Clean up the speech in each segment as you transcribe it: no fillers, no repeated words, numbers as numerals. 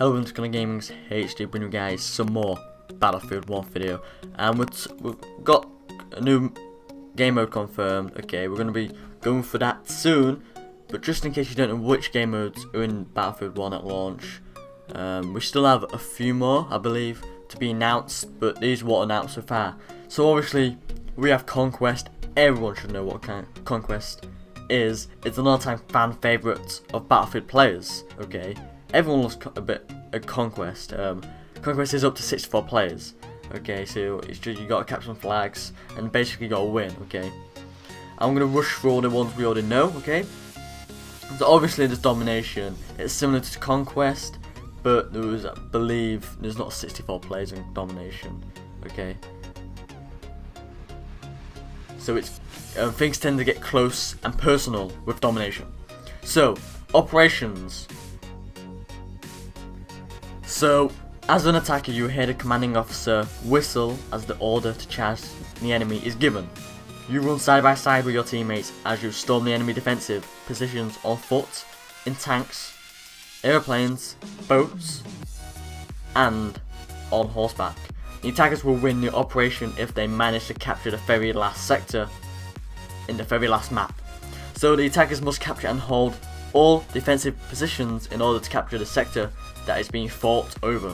Hello, welcome to ConorGamingzHD, bringing you guys some more Battlefield 1 video. And we've got a new game mode confirmed. Okay, we're going to be going for that soon. But just in case you don't know which game modes are in Battlefield 1 at launch, we still have a few more, I believe, to be announced. But these are what announced so far. So obviously, we have Conquest. Everyone should know what kind of Conquest is. It's an all-time fan favourite of Battlefield players. Okay. Everyone loves a bit of Conquest. Conquest is up to 64 players. Okay, so it's just you gotta capture some flags and basically gotta win. Okay, I'm gonna rush through all the ones we already know. Okay, so obviously there's domination. It's similar to Conquest, but there was, I believe, there's not 64 players in domination. Okay, so it's things tend to get close and personal with domination. So operations. So, as an attacker, you hear the commanding officer whistle as the order to charge the enemy is given. You run side by side with your teammates as you storm the enemy defensive positions on foot, in tanks, aeroplanes, boats, and on horseback. The attackers will win the operation if they manage to capture the very last sector in the very last map. So the attackers must capture and hold all defensive positions in order to capture the sector that is being fought over.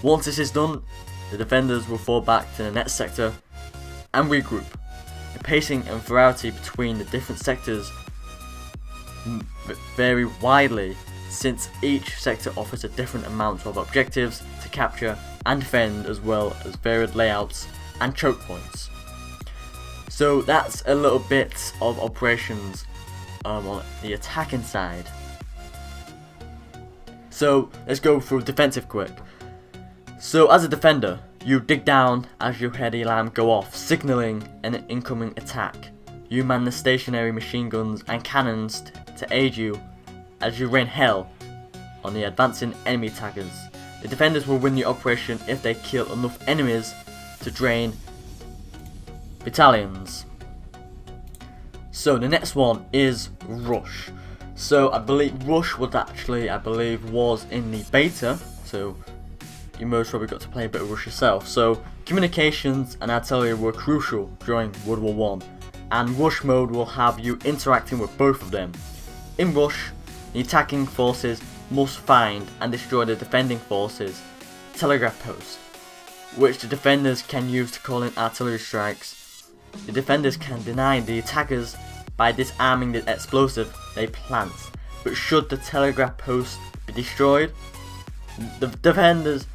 Once this is done, the defenders will fall back to the next sector and regroup. The pacing and variety between the different sectors vary widely, since each sector offers a different amount of objectives to capture and defend, as well as varied layouts and choke points. So that's a little bit of operations on the attacking side. So let's go through defensive quick. So as a defender, you dig down as you hear the alarm go off, signaling an incoming attack. You man the stationary machine guns and cannons to aid you as you rain hell on the advancing enemy attackers. The defenders will win the operation if they kill enough enemies to drain battalions. So the next one is Rush. So I believe Rush was actually, was in the beta. So you most probably got to play a bit of Rush yourself. So communications and artillery were crucial during World War I, and Rush mode will have you interacting with both of them. In Rush, the attacking forces must find and destroy the defending forces' telegraph post, which the defenders can use to call in artillery strikes. The defenders can deny the attackers by disarming the explosive they plant, but should the telegraph post be destroyed, the defenders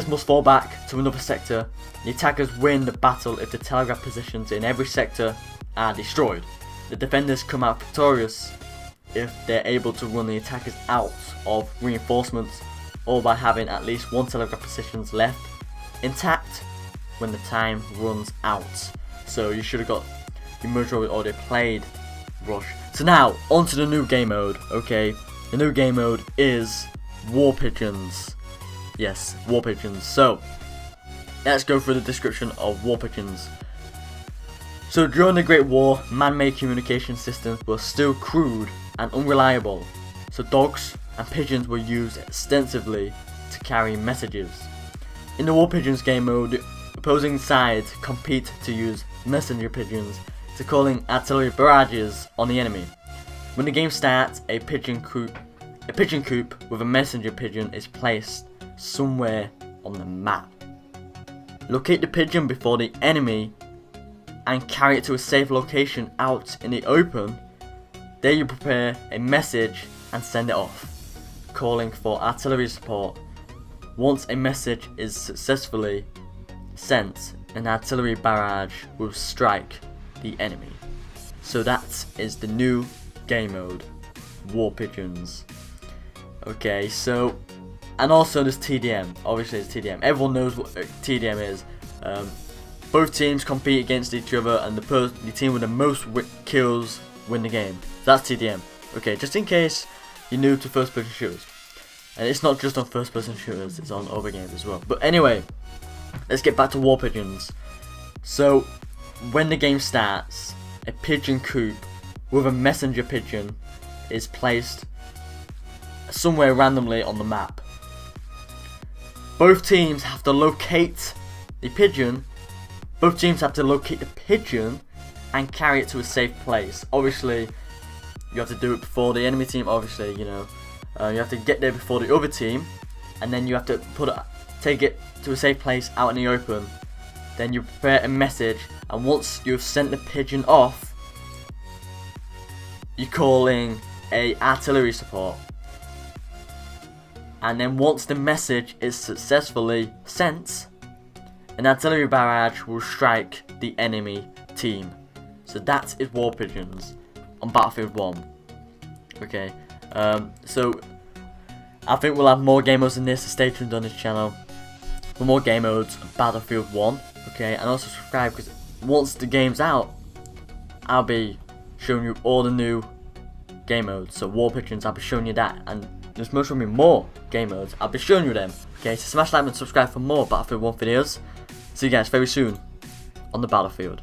must fall back to another sector. The attackers win the battle if the telegraph positions in every sector are destroyed. The defenders come out victorious if they're able to run the attackers out of reinforcements, or by having at least one telegraph positions left intact when the time runs out. So you should have got, you most probably already played Rush. So now onto the new game mode. Okay, the new game mode is War Pigeons. Yes, War Pigeons. So let's go through the description of War Pigeons. So during the Great War, man-made communication systems were still crude and unreliable. So dogs and pigeons were used extensively to carry messages. In the War Pigeons game mode, opposing sides compete to use messenger pigeons to call in artillery barrages on the enemy. When the game starts, a pigeon coop with a messenger pigeon is placed somewhere on the map. Locate the pigeon before the enemy and carry it to a safe location out in the open. There you prepare a message and send it off, calling for artillery support. Once a message is successfully sent, an artillery barrage will strike the enemy. So that is the new game mode, War Pigeons. Okay, so, and also there's TDM. Obviously it's TDM. Everyone knows what TDM is. Both teams compete against each other, and the team with the most kills win the game. That's TDM. Okay, just in case you're new to first-person shooters, and it's not just on first-person shooters; it's on other games as well. But anyway, let's get back to War Pigeons. So, when the game starts, a pigeon coop with a messenger pigeon is placed somewhere randomly on the map. Both teams have to locate the pigeon. Both teams have to locate the pigeon and carry it to a safe place. Obviously, you have to do it before the enemy team. Obviously, you know, you have to get there before the other team, and then you have to take it to a safe place out in the open. Then you prepare a message, and once you've sent the pigeon off, you're calling a artillery support. And then once the message is successfully sent, an artillery barrage will strike the enemy team. So that is War Pigeons on Battlefield 1. Okay, so I think we'll have more game modes than this, so stay tuned on this channel for more game modes on Battlefield 1. Okay, and also subscribe, because once the game's out, I'll be showing you all the new game modes. So War Pigeons, I'll be showing you that, and there's most probably more game modes, I'll be showing you them. Okay, so smash like and subscribe for more Battlefield 1 videos. See you guys very soon on the Battlefield.